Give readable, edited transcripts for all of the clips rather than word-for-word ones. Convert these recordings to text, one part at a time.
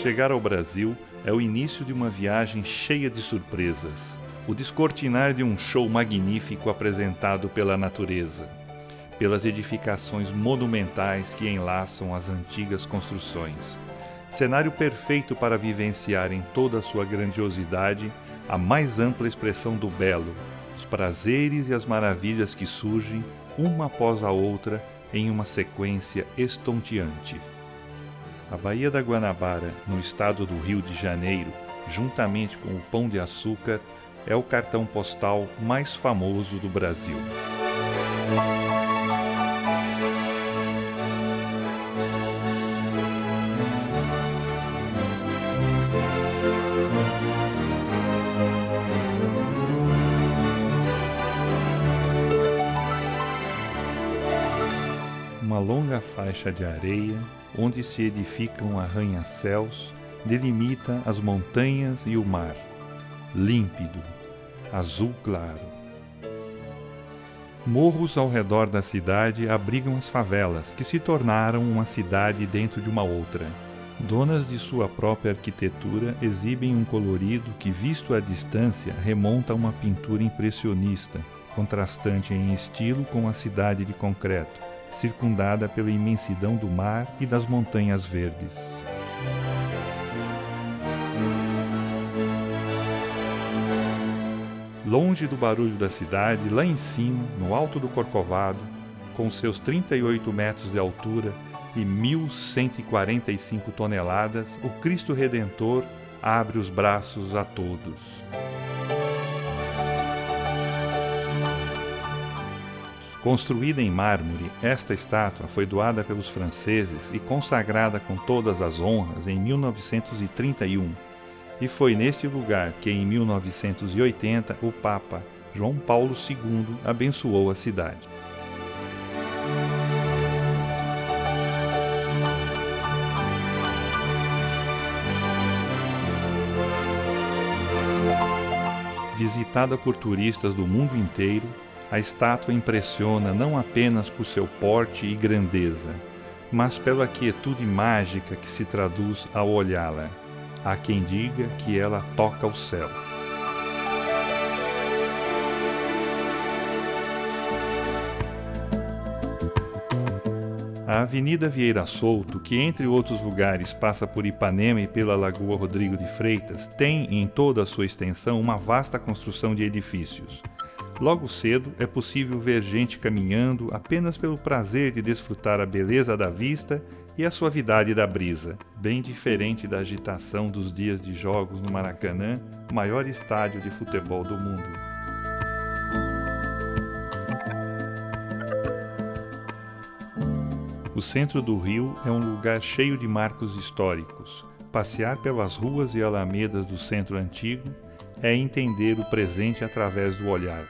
Chegar ao Brasil é o início de uma viagem cheia de surpresas, o descortinar de um show magnífico apresentado pela natureza, pelas edificações monumentais que enlaçam as antigas construções. Cenário perfeito para vivenciar em toda a sua grandiosidade a mais ampla expressão do belo, os prazeres e as maravilhas que surgem, uma após a outra, em uma sequência estonteante. A Baía da Guanabara, no estado do Rio de Janeiro, juntamente com o Pão de Açúcar, é o cartão postal mais famoso do Brasil. Uma longa faixa de areia, onde se edificam arranha-céus, delimita as montanhas e o mar, límpido, azul claro. Morros ao redor da cidade abrigam as favelas, que se tornaram uma cidade dentro de uma outra. Donas de sua própria arquitetura, exibem um colorido que, visto à distância, remonta a uma pintura impressionista, contrastante em estilo com a cidade de concreto, circundada pela imensidão do mar e das montanhas verdes. Longe do barulho da cidade, lá em cima, no alto do Corcovado, com seus 38 metros de altura e 1.145 toneladas, o Cristo Redentor abre os braços a todos. Construída em mármore, esta estátua foi doada pelos franceses e consagrada com todas as honras em 1931, e foi neste lugar que, em 1980, o Papa João Paulo II abençoou a cidade. Visitada por turistas do mundo inteiro, a estátua impressiona não apenas por seu porte e grandeza, mas pela quietude mágica que se traduz ao olhá-la. Há quem diga que ela toca o céu. A Avenida Vieira Souto, que entre outros lugares passa por Ipanema e pela Lagoa Rodrigo de Freitas, tem em toda a sua extensão uma vasta construção de edifícios. Logo cedo é possível ver gente caminhando apenas pelo prazer de desfrutar a beleza da vista e a suavidade da brisa, bem diferente da agitação dos dias de jogos no Maracanã, maior estádio de futebol do mundo. O centro do Rio é um lugar cheio de marcos históricos. Passear pelas ruas e alamedas do centro antigo é entender o presente através do olhar.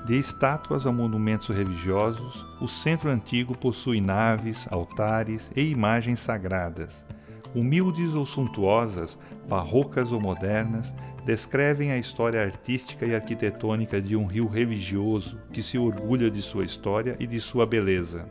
De estátuas a monumentos religiosos, o centro antigo possui naves, altares e imagens sagradas. Humildes ou suntuosas, barrocas ou modernas, descrevem a história artística e arquitetônica de um Rio religioso que se orgulha de sua história e de sua beleza.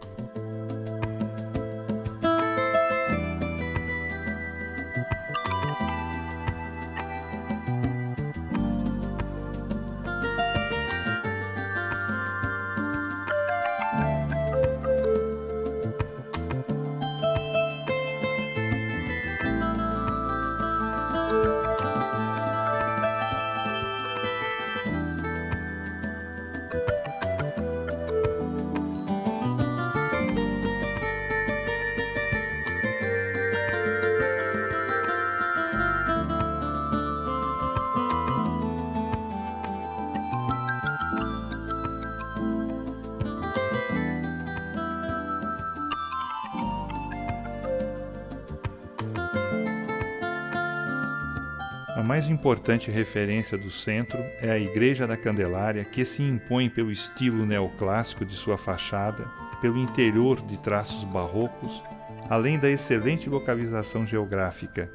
A mais importante referência do centro é a Igreja da Candelária, que se impõe pelo estilo neoclássico de sua fachada, pelo interior de traços barrocos, além da excelente localização geográfica,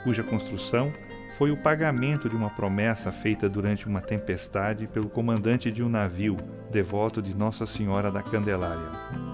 cuja construção foi o pagamento de uma promessa feita durante uma tempestade pelo comandante de um navio, devoto de Nossa Senhora da Candelária.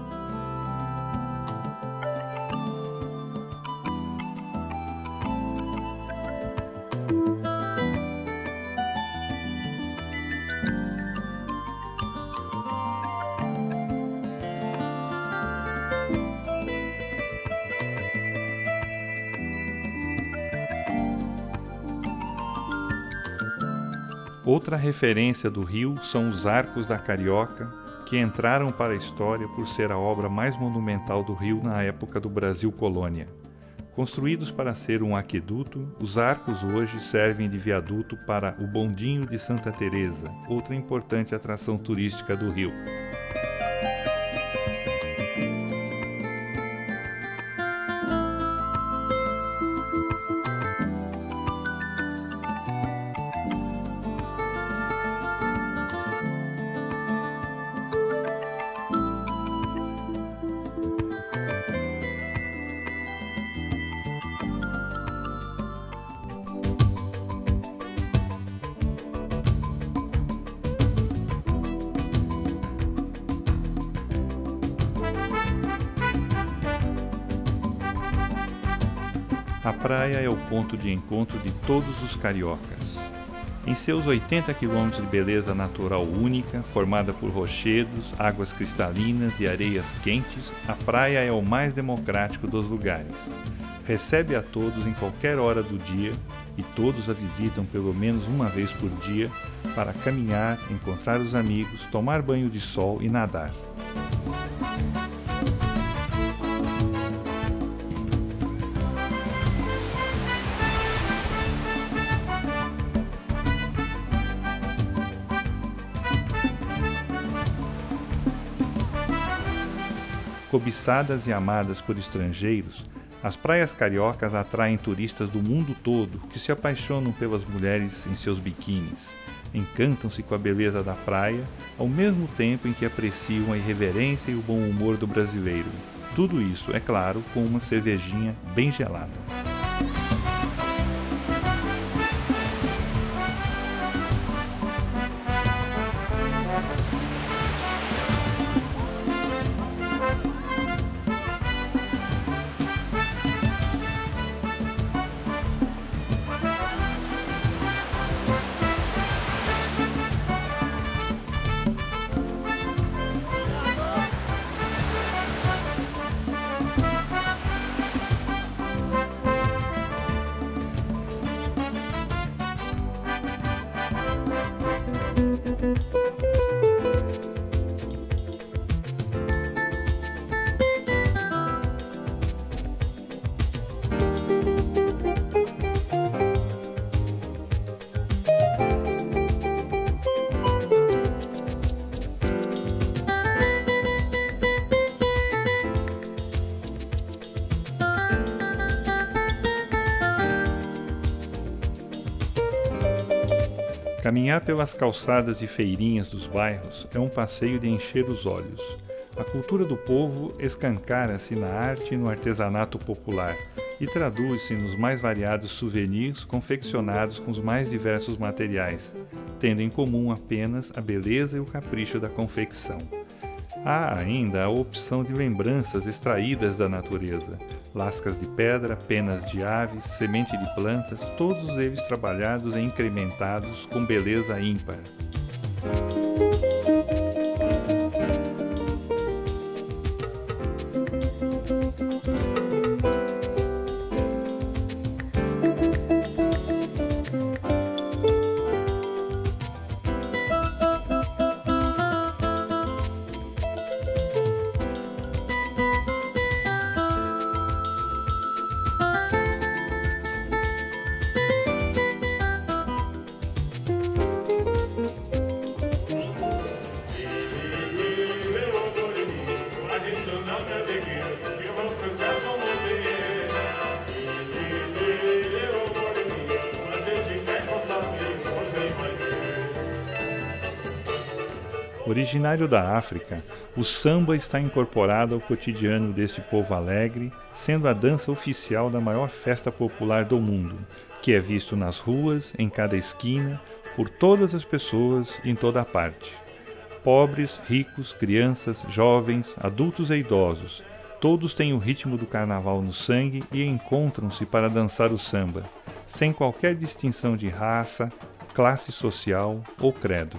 Outra referência do rio são os Arcos da Carioca, que entraram para a história por ser a obra mais monumental do rio na época do Brasil colônia. Construídos para ser um aqueduto, os arcos hoje servem de viaduto para o Bondinho de Santa Teresa, outra importante atração turística do rio. A praia é o ponto de encontro de todos os cariocas. Em seus 80 quilômetros de beleza natural única, formada por rochedos, águas cristalinas e areias quentes, a praia é o mais democrático dos lugares. Recebe a todos em qualquer hora do dia e todos a visitam pelo menos uma vez por dia para caminhar, encontrar os amigos, tomar banho de sol e nadar. Cobiçadas e amadas por estrangeiros, as praias cariocas atraem turistas do mundo todo que se apaixonam pelas mulheres em seus biquínis, encantam-se com a beleza da praia, ao mesmo tempo em que apreciam a irreverência e o bom humor do brasileiro. Tudo isso, é claro, com uma cervejinha bem gelada. Caminhar pelas calçadas e feirinhas dos bairros é um passeio de encher os olhos. A cultura do povo escancara-se na arte e no artesanato popular e traduz-se nos mais variados souvenirs confeccionados com os mais diversos materiais, tendo em comum apenas a beleza e o capricho da confecção. Há ainda a opção de lembranças extraídas da natureza, lascas de pedra, penas de aves, semente de plantas, todos eles trabalhados e incrementados com beleza ímpar. Originário da África, o samba está incorporado ao cotidiano deste povo alegre, sendo a dança oficial da maior festa popular do mundo, que é visto nas ruas, em cada esquina, por todas as pessoas e em toda a parte. Pobres, ricos, crianças, jovens, adultos e idosos, todos têm o ritmo do carnaval no sangue e encontram-se para dançar o samba, sem qualquer distinção de raça, classe social ou credo.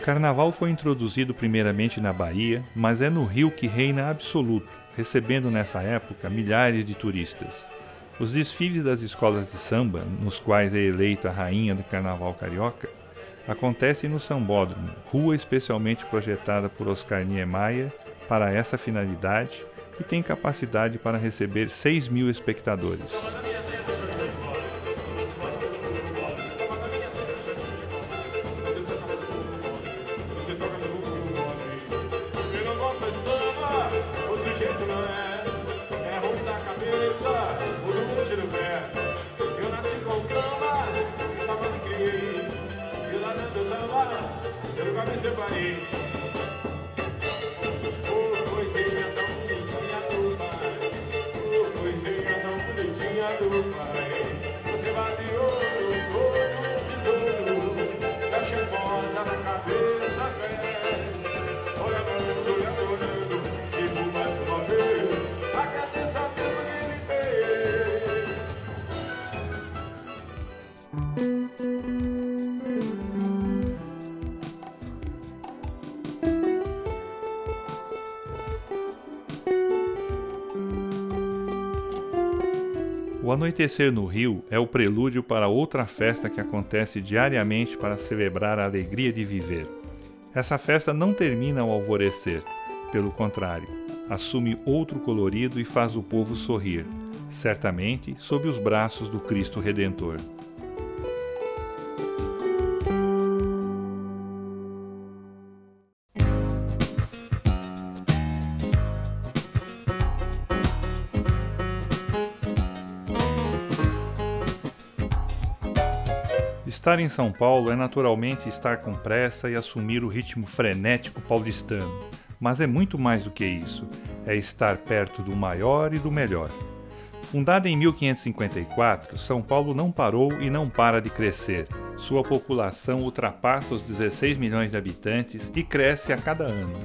carnaval foi introduzido primeiramente na Bahia, mas é no Rio que reina absoluto, recebendo nessa época milhares de turistas. Os desfiles das escolas de samba, nos quais é eleita a rainha do carnaval carioca, acontecem no Sambódromo, rua especialmente projetada por Oscar Niemeyer para essa finalidade e tem capacidade para receber 6.000 espectadores. O anoitecer no Rio é o prelúdio para outra festa que acontece diariamente para celebrar a alegria de viver. Essa festa não termina ao alvorecer, pelo contrário, assume outro colorido e faz o povo sorrir, certamente sob os braços do Cristo Redentor. Estar em São Paulo é naturalmente estar com pressa e assumir o ritmo frenético paulistano, mas é muito mais do que isso, é estar perto do maior e do melhor. Fundada em 1554, São Paulo não parou e não para de crescer. Sua população ultrapassa os 16 milhões de habitantes e cresce a cada ano.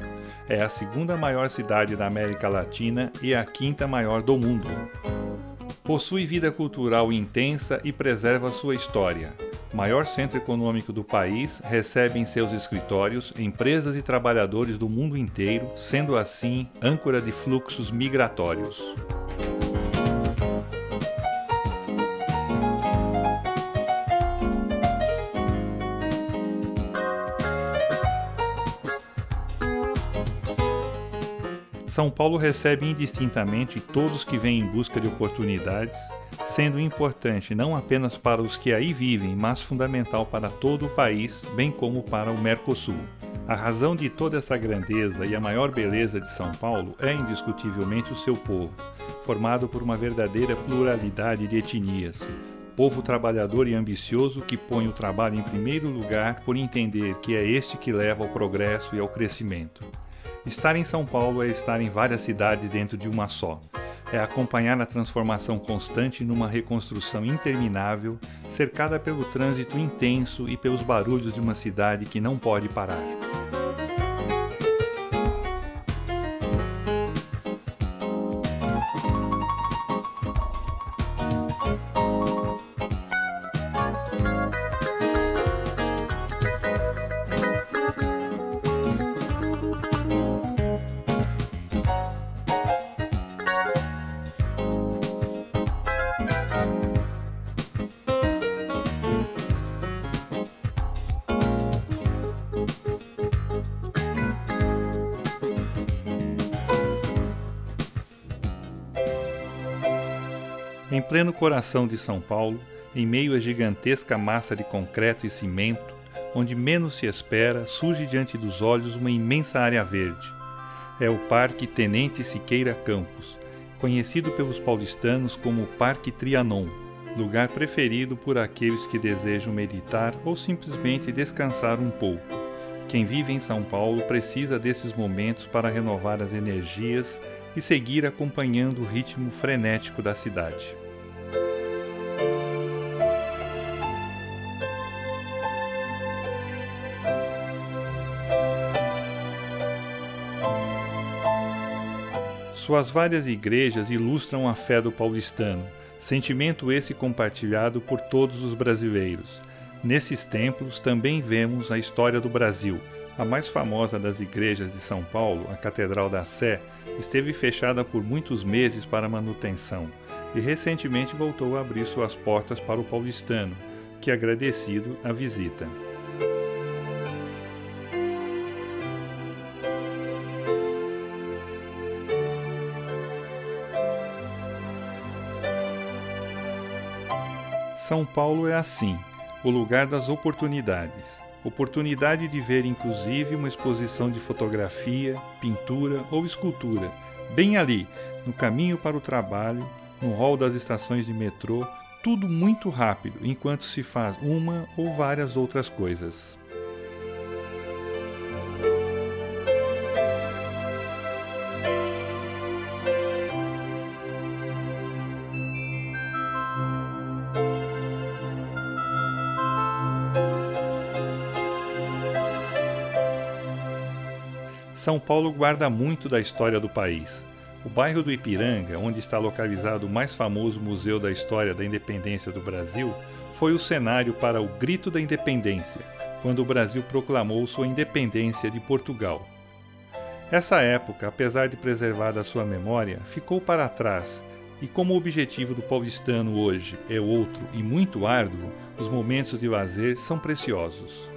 É a segunda maior cidade da América Latina e a quinta maior do mundo. Possui vida cultural intensa e preserva sua história. Maior centro econômico do país, recebe em seus escritórios empresas e trabalhadores do mundo inteiro, sendo assim âncora de fluxos migratórios. São Paulo recebe indistintamente todos que vêm em busca de oportunidades, sendo importante não apenas para os que aí vivem, mas fundamental para todo o país, bem como para o Mercosul. A razão de toda essa grandeza e a maior beleza de São Paulo é indiscutivelmente o seu povo, formado por uma verdadeira pluralidade de etnias. Povo trabalhador e ambicioso que põe o trabalho em primeiro lugar por entender que é este que leva ao progresso e ao crescimento. Estar em São Paulo é estar em várias cidades dentro de uma só. É acompanhar a transformação constante numa reconstrução interminável, cercada pelo trânsito intenso e pelos barulhos de uma cidade que não pode parar. Em pleno coração de São Paulo, em meio à gigantesca massa de concreto e cimento, onde menos se espera, surge diante dos olhos uma imensa área verde. É o Parque Tenente Siqueira Campos, conhecido pelos paulistanos como o Parque Trianon, lugar preferido por aqueles que desejam meditar ou simplesmente descansar um pouco. Quem vive em São Paulo precisa desses momentos para renovar as energias e seguir acompanhando o ritmo frenético da cidade. Suas várias igrejas ilustram a fé do paulistano, sentimento esse compartilhado por todos os brasileiros. Nesses templos também vemos a história do Brasil, A mais famosa das igrejas de São Paulo, a Catedral da Sé, esteve fechada por muitos meses para manutenção e recentemente voltou a abrir suas portas para o paulistano, que agradecido a visita. São Paulo é assim, o lugar das oportunidades. Oportunidade de ver inclusive uma exposição de fotografia, pintura ou escultura, bem ali, no caminho para o trabalho, no hall das estações de metrô, tudo muito rápido, enquanto se faz uma ou várias outras coisas. São Paulo guarda muito da história do país. O bairro do Ipiranga, onde está localizado o mais famoso museu da história da independência do Brasil, foi o cenário para o Grito da Independência, quando o Brasil proclamou sua independência de Portugal. Essa época, apesar de preservada a sua memória, ficou para trás, e como o objetivo do paulistano hoje é outro e muito árduo, os momentos de lazer são preciosos.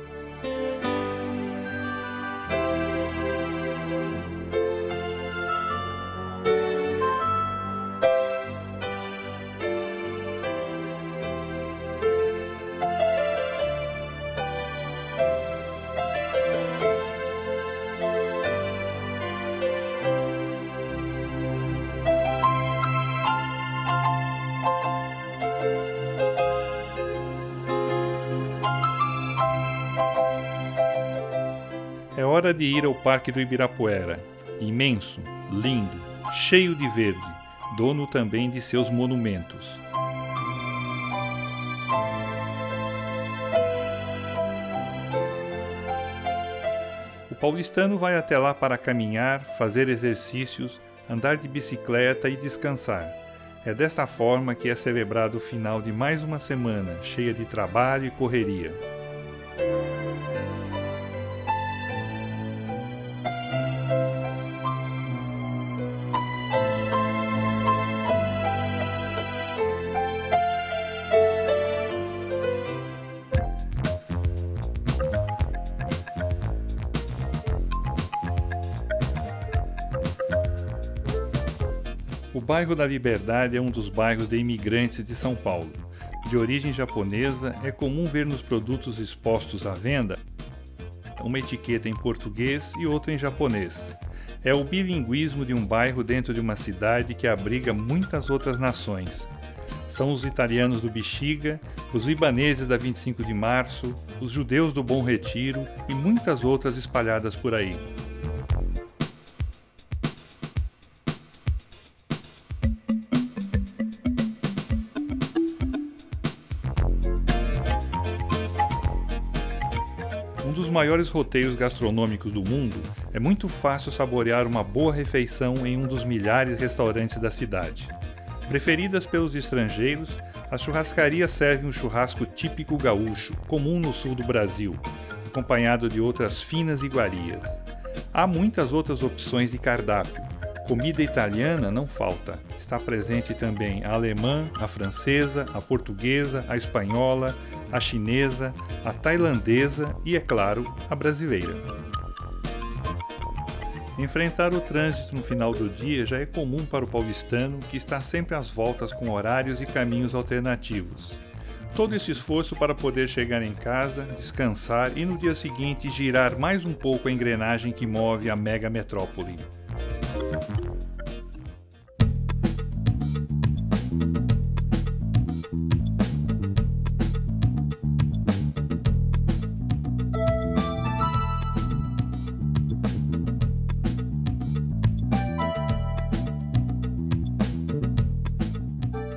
É hora de ir ao Parque do Ibirapuera, imenso, lindo, cheio de verde, dono também de seus monumentos. O paulistano vai até lá para caminhar, fazer exercícios, andar de bicicleta e descansar. É desta forma que é celebrado o final de mais uma semana, cheia de trabalho e correria. O bairro da Liberdade é um dos bairros de imigrantes de São Paulo. De origem japonesa, é comum ver nos produtos expostos à venda uma etiqueta em português e outra em japonês. É o bilinguismo de um bairro dentro de uma cidade que abriga muitas outras nações. São os italianos do Bexiga, os libaneses da 25 de Março, os judeus do Bom Retiro e muitas outras espalhadas por aí. Um dos maiores roteiros gastronômicos do mundo, é muito fácil saborear uma boa refeição em um dos milhares de restaurantes da cidade. Preferidas pelos estrangeiros, as churrascarias servem um churrasco típico gaúcho, comum no sul do Brasil, acompanhado de outras finas iguarias. Há muitas outras opções de cardápio. Comida italiana não falta. Está presente também a alemã, a francesa, a portuguesa, a espanhola, a chinesa, a tailandesa e, é claro, a brasileira. Enfrentar o trânsito no final do dia já é comum para o paulistano, que está sempre às voltas com horários e caminhos alternativos. Todo esse esforço para poder chegar em casa, descansar e no dia seguinte girar mais um pouco a engrenagem que move a mega metrópole.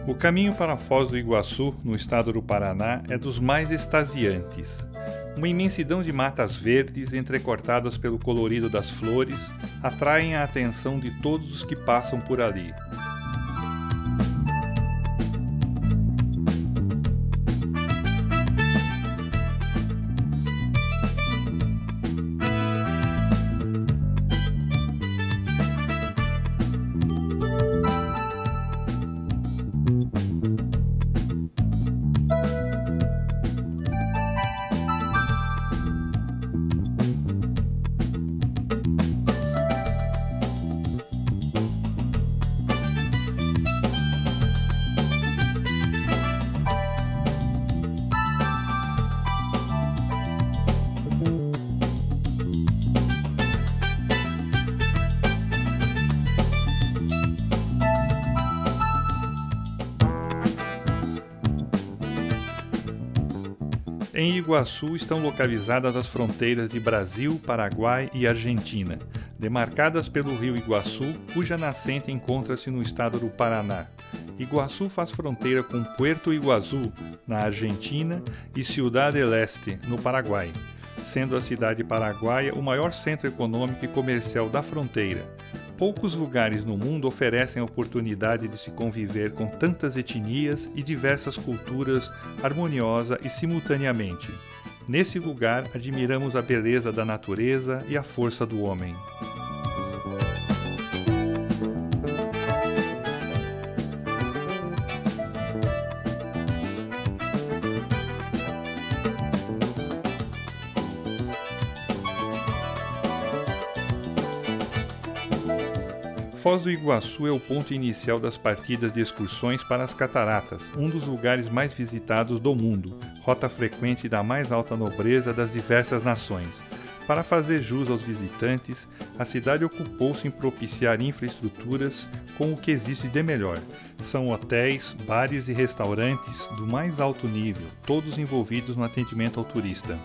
O caminho para Foz do Iguaçu, no estado do Paraná, é dos mais extasiantes. Uma imensidão de matas verdes, entrecortadas pelo colorido das flores, atraem a atenção de todos os que passam por ali. Em Iguaçu estão localizadas as fronteiras de Brasil, Paraguai e Argentina, demarcadas pelo rio Iguaçu, cuja nascente encontra-se no estado do Paraná. Iguaçu faz fronteira com Puerto Iguazú, na Argentina, e Ciudad del Este, no Paraguai, sendo a cidade paraguaia o maior centro econômico e comercial da fronteira. Poucos lugares no mundo oferecem a oportunidade de se conviver com tantas etnias e diversas culturas harmoniosa e simultaneamente. Nesse lugar, admiramos a beleza da natureza e a força do homem. Foz do Iguaçu é o ponto inicial das partidas de excursões para as Cataratas, um dos lugares mais visitados do mundo, rota frequente da mais alta nobreza das diversas nações. Para fazer jus aos visitantes, a cidade ocupou-se em propiciar infraestruturas com o que existe de melhor. São hotéis, bares e restaurantes do mais alto nível, todos envolvidos no atendimento ao turista.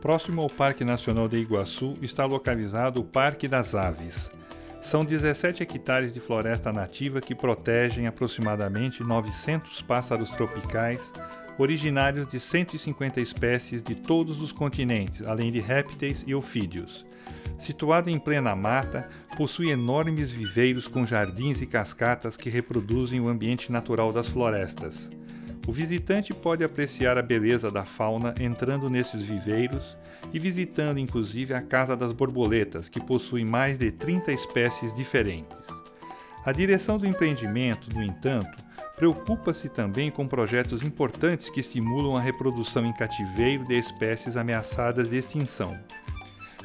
Próximo ao Parque Nacional de Iguaçu está localizado o Parque das Aves. São 17 hectares de floresta nativa que protegem aproximadamente 900 pássaros tropicais, originários de 150 espécies de todos os continentes, além de répteis e ofídeos. Situado em plena mata, possui enormes viveiros com jardins e cascatas que reproduzem o ambiente natural das florestas. O visitante pode apreciar a beleza da fauna entrando nesses viveiros e visitando inclusive a Casa das Borboletas, que possui mais de 30 espécies diferentes. A direção do empreendimento, no entanto, preocupa-se também com projetos importantes que estimulam a reprodução em cativeiro de espécies ameaçadas de extinção.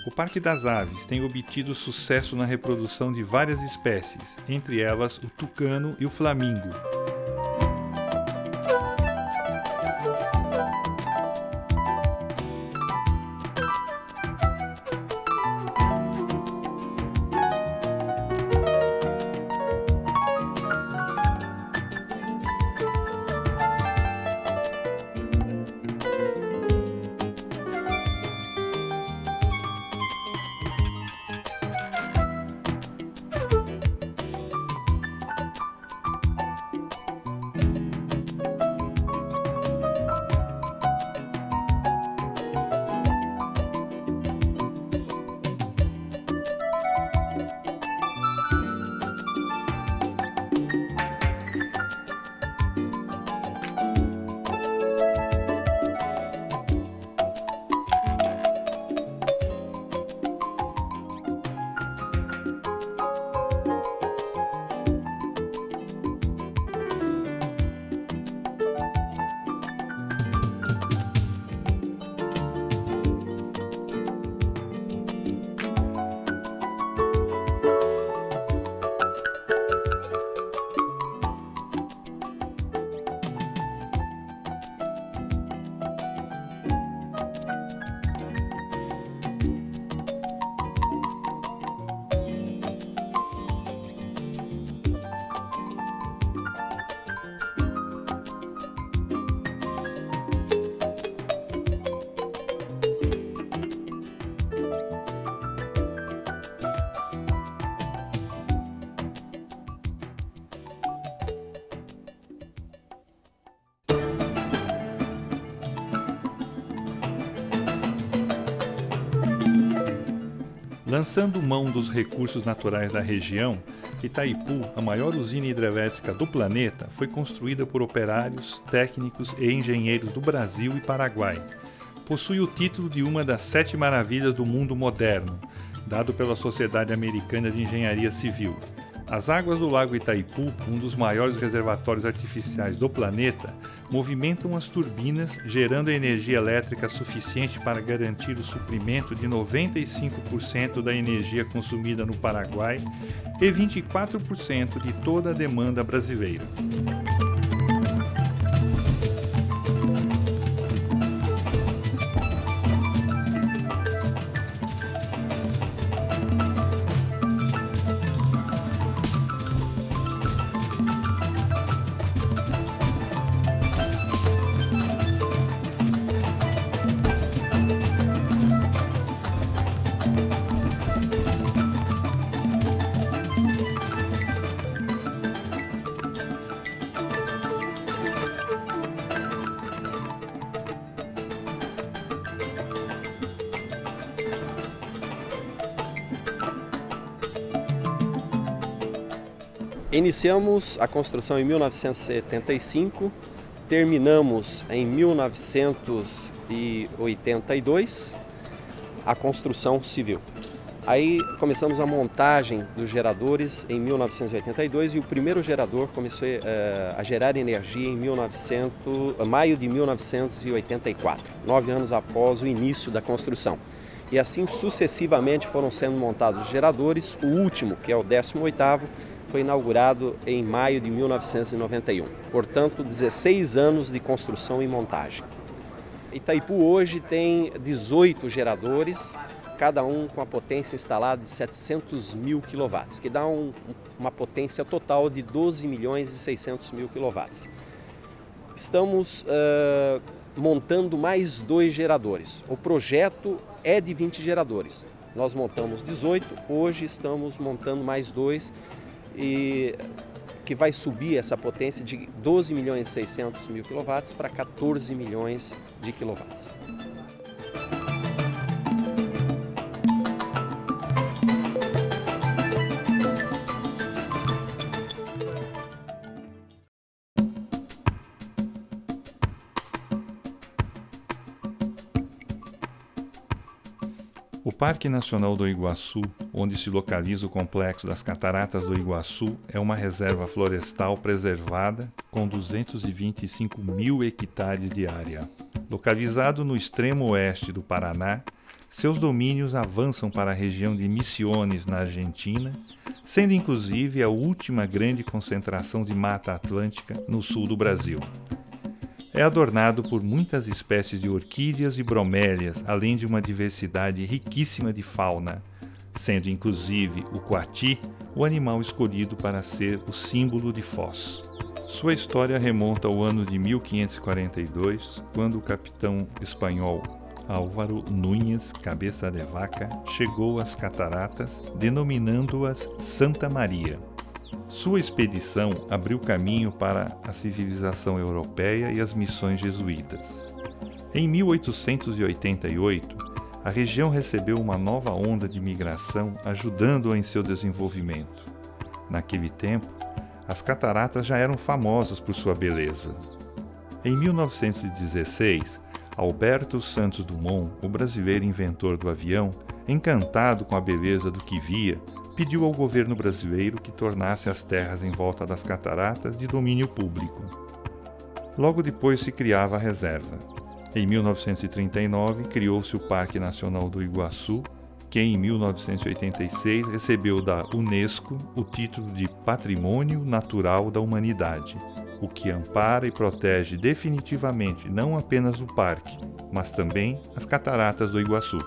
O Parque das Aves tem obtido sucesso na reprodução de várias espécies, entre elas o tucano e o flamingo. Lançando mão dos recursos naturais da região, Itaipu, a maior usina hidrelétrica do planeta, foi construída por operários, técnicos e engenheiros do Brasil e Paraguai. Possui o título de uma das 7 maravilhas do mundo moderno, dado pela Sociedade Americana de Engenharia Civil. As águas do Lago Itaipu, um dos maiores reservatórios artificiais do planeta, movimentam as turbinas, gerando energia elétrica suficiente para garantir o suprimento de 95% da energia consumida no Paraguai e 24% de toda a demanda brasileira. Iniciamos a construção em 1975, terminamos em 1982 a construção civil. Aí começamos a montagem dos geradores em 1982 e o primeiro gerador começou a gerar energia em maio de 1984, 9 anos após o início da construção. E assim sucessivamente foram sendo montados os geradores, o último, que é o 18º, foi inaugurado em maio de 1991. Portanto, 16 anos de construção e montagem. Itaipu hoje tem 18 geradores, cada um com a potência instalada de 700 mil kW, que dá uma potência total de 12 milhões e 600 mil kW. Estamos montando mais 2 geradores. O projeto é de 20 geradores. Nós montamos 18, hoje estamos montando mais 2, e que vai subir essa potência de 12 milhões e 600 mil kW para 14 milhões de kW. O Parque Nacional do Iguaçu, onde se localiza o Complexo das Cataratas do Iguaçu, é uma reserva florestal preservada com 225 mil hectares de área. Localizado no extremo oeste do Paraná, seus domínios avançam para a região de Misiones, na Argentina, sendo inclusive a última grande concentração de mata atlântica no sul do Brasil. É adornado por muitas espécies de orquídeas e bromélias, além de uma diversidade riquíssima de fauna, sendo inclusive o coati o animal escolhido para ser o símbolo de Foz. Sua história remonta ao ano de 1542, quando o capitão espanhol Álvaro Núñez Cabeça de Vaca chegou às cataratas, denominando-as Santa Maria. Sua expedição abriu caminho para a civilização europeia e as missões jesuítas. Em 1888, a região recebeu uma nova onda de migração, ajudando-a em seu desenvolvimento. Naquele tempo, as cataratas já eram famosas por sua beleza. Em 1916, Alberto Santos Dumont, o brasileiro inventor do avião, encantado com a beleza do que via, pediu ao governo brasileiro que tornasse as terras em volta das cataratas de domínio público. Logo depois se criava a reserva. Em 1939, criou-se o Parque Nacional do Iguaçu, que em 1986 recebeu da Unesco o título de Patrimônio Natural da Humanidade, o que ampara e protege definitivamente não apenas o parque, mas também as cataratas do Iguaçu.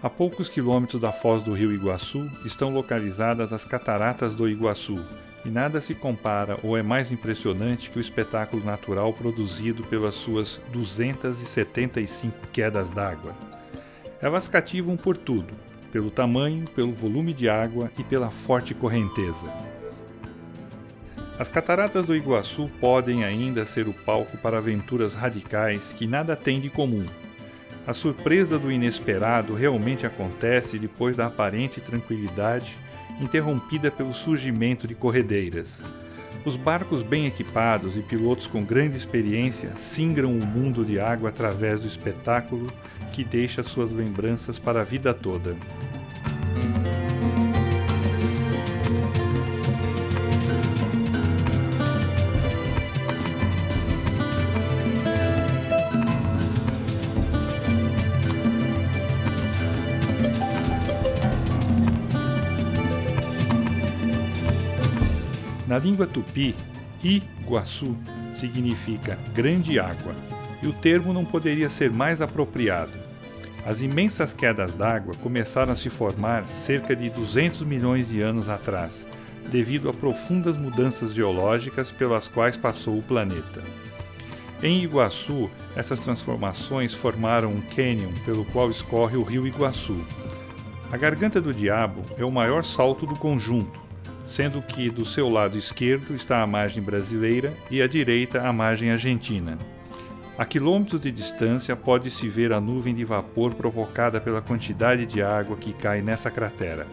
A poucos quilômetros da foz do rio Iguaçu estão localizadas as Cataratas do Iguaçu, e nada se compara ou é mais impressionante que o espetáculo natural produzido pelas suas 275 quedas d'água. Elas cativam por tudo, pelo tamanho, pelo volume de água e pela forte correnteza. As cataratas do Iguaçu podem ainda ser o palco para aventuras radicais que nada têm de comum. A surpresa do inesperado realmente acontece depois da aparente tranquilidade, interrompida pelo surgimento de corredeiras. Os barcos bem equipados e pilotos com grande experiência singram o mundo de água através do espetáculo que deixa suas lembranças para a vida toda. Na língua tupi, Iguaçu significa grande água, e o termo não poderia ser mais apropriado. As imensas quedas d'água começaram a se formar cerca de 200 milhões de anos atrás, devido a profundas mudanças geológicas pelas quais passou o planeta. Em Iguaçu, essas transformações formaram um cânion pelo qual escorre o rio Iguaçu. A Garganta do Diabo é o maior salto do conjunto, sendo que do seu lado esquerdo está a margem brasileira e à direita a margem argentina. A quilômetros de distância pode-se ver a nuvem de vapor provocada pela quantidade de água que cai nessa cratera.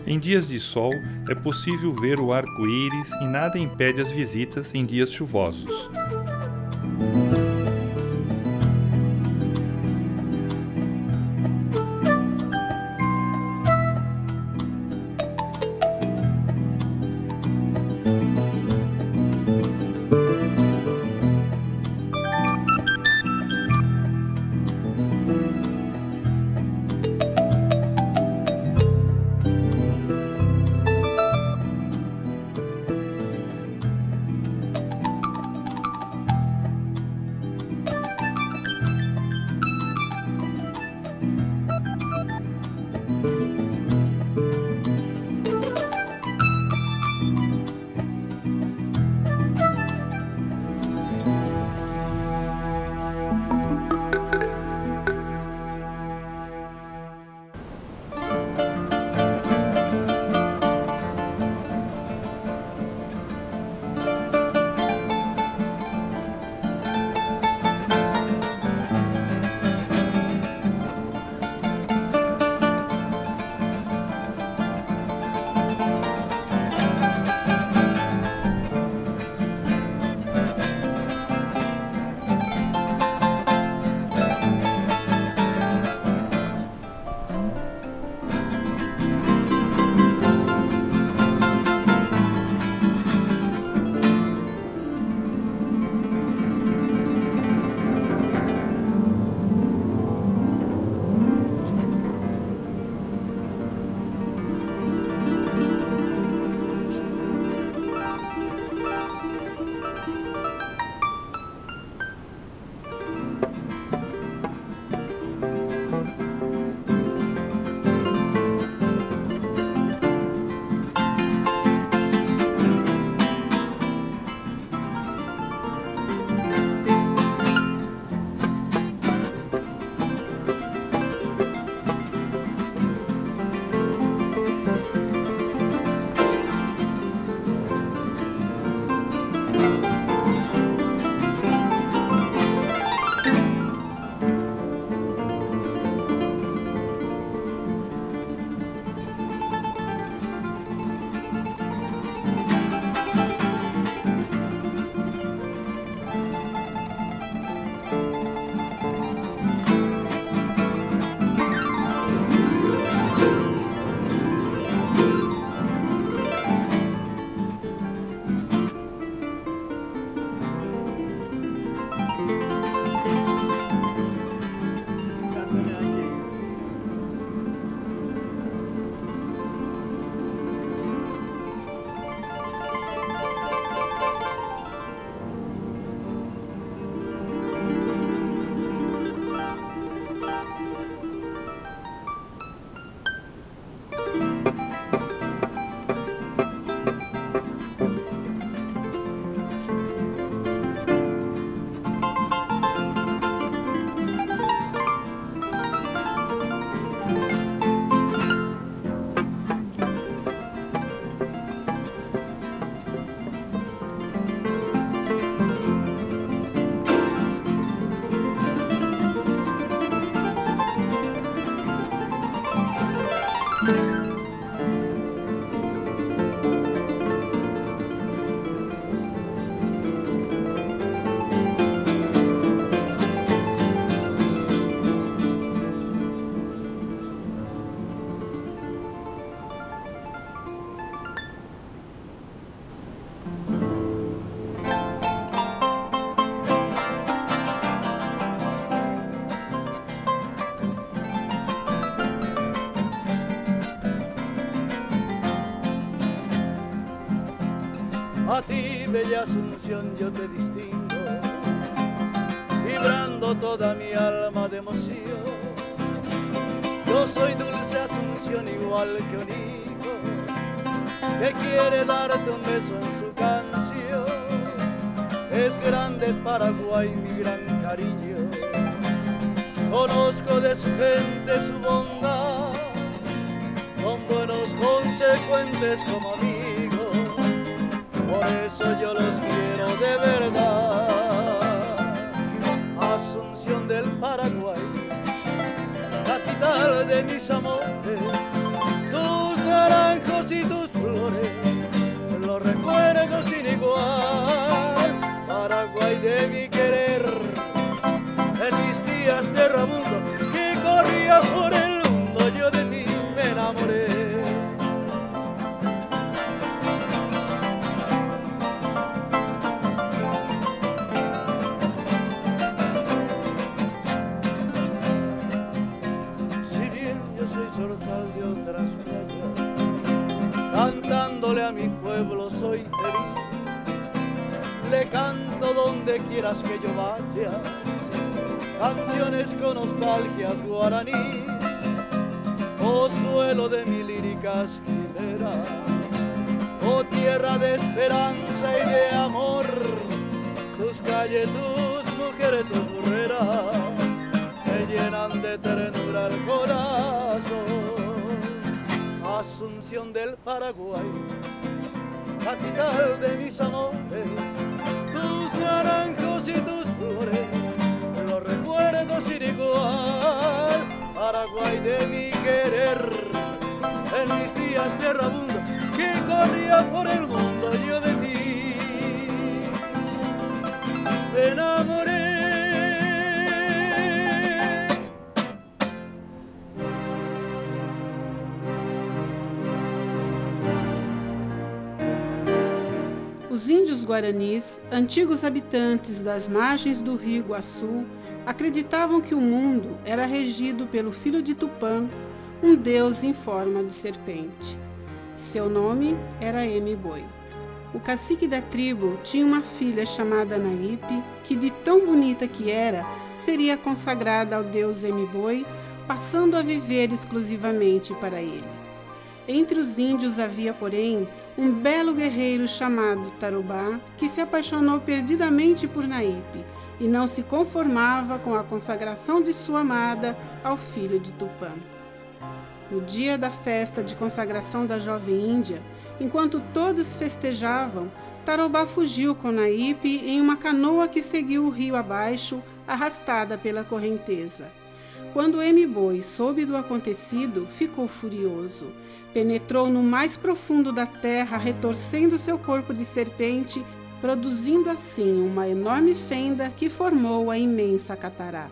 Em dias de sol, é possível ver o arco-íris e nada impede as visitas em dias chuvosos. A ti, bella Asunción, yo te distingo, vibrando toda mi alma de emoción. Yo soy dulce Asunción, igual que un hijo que quiere darte un beso en su canción. Es grande Paraguay, mi gran cariño, conozco de su gente su bondad, son buenos, consecuentes como amigos, por eso yo los quiero de verdad. Asunción del Paraguay, capital de mis amores, tus naranjos y tus flores, los recuerdo sin igual. Paraguay de mi querer, en mis días de erramundo, que corría por el mundo, yo de ti me enamoré. Si bien yo soy zorzal de otras playas, cantándole a mi pueblo soy feliz. Le canto donde quieras que yo vaya, canciones con nostalgias guaraní, oh suelo de mi líricas quimeras, oh tierra de esperanza y de amor, tus calles, tus mujeres, tus burreras, me llenan de ternura el corazón. Asunción del Paraguay, capital de mis amores, tus naranjos y tus flores, los recuerdo sin igual. Paraguay de mi querer, en mis días de erramundo, que corría por el mundo, yo de ti me enamoré. Os índios guaranis, antigos habitantes das margens do rio Iguaçu, acreditavam que o mundo era regido pelo filho de Tupã, um deus em forma de serpente. Seu nome era Emiboi. O cacique da tribo tinha uma filha chamada Naípe, que de tão bonita que era, seria consagrada ao deus Emiboi, passando a viver exclusivamente para ele. Entre os índios havia, porém, um belo guerreiro chamado Tarobá, que se apaixonou perdidamente por Naípe e não se conformava com a consagração de sua amada ao filho de Tupã. No dia da festa de consagração da jovem índia, enquanto todos festejavam, Tarobá fugiu com Naípe em uma canoa que seguiu o rio abaixo, arrastada pela correnteza. Quando Emiboi soube do acontecido, ficou furioso. Penetrou no mais profundo da terra, retorcendo seu corpo de serpente, produzindo assim uma enorme fenda que formou a imensa catarata.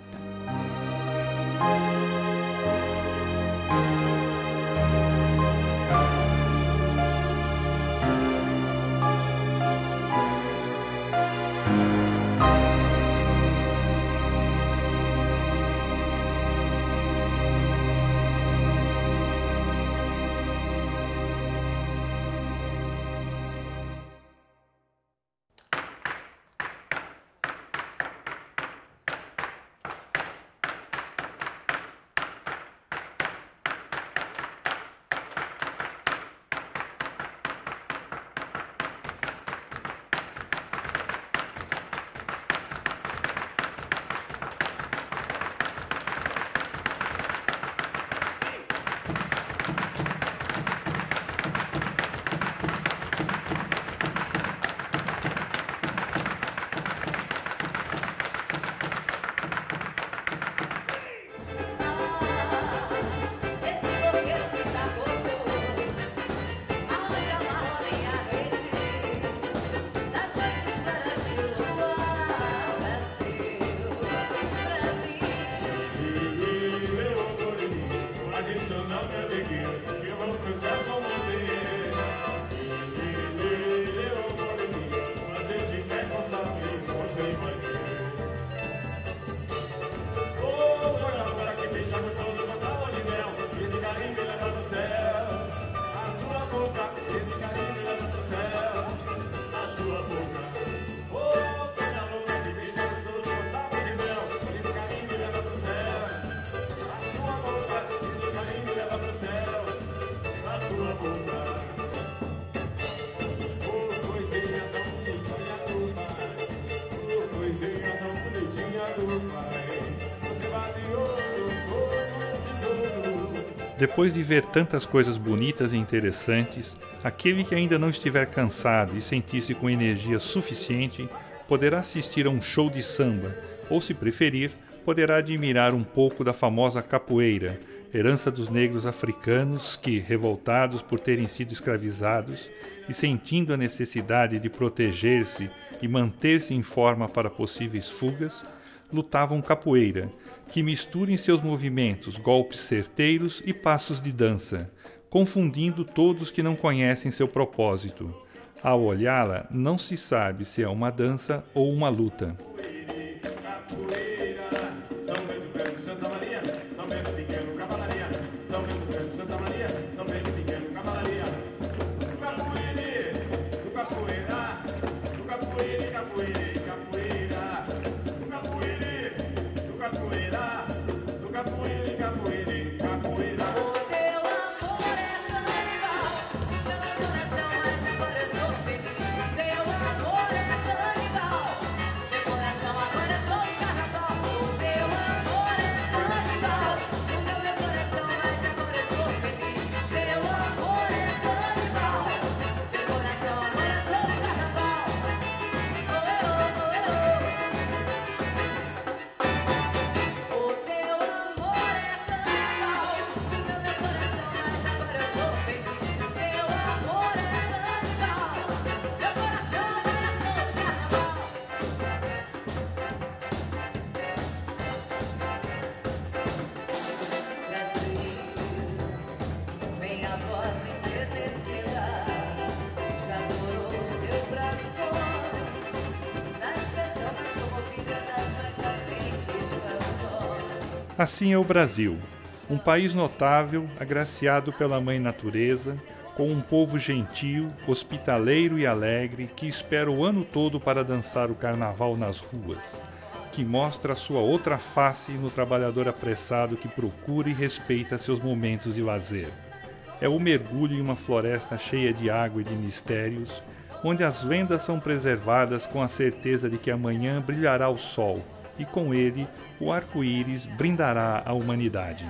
Depois de ver tantas coisas bonitas e interessantes, aquele que ainda não estiver cansado e sentir-se com energia suficiente poderá assistir a um show de samba, ou, se preferir, poderá admirar um pouco da famosa capoeira, herança dos negros africanos que, revoltados por terem sido escravizados e sentindo a necessidade de proteger-se e manter-se em forma para possíveis fugas, lutavam capoeira, que mistura em seus movimentos golpes certeiros e passos de dança, confundindo todos que não conhecem seu propósito. Ao olhá-la, não se sabe se é uma dança ou uma luta. Assim é o Brasil, um país notável, agraciado pela Mãe Natureza, com um povo gentil, hospitaleiro e alegre que espera o ano todo para dançar o carnaval nas ruas, que mostra a sua outra face no trabalhador apressado que procura e respeita seus momentos de lazer. É o mergulho em uma floresta cheia de água e de mistérios, onde as vendas são preservadas com a certeza de que amanhã brilhará o sol, e com ele o arco-íris brindará a humanidade.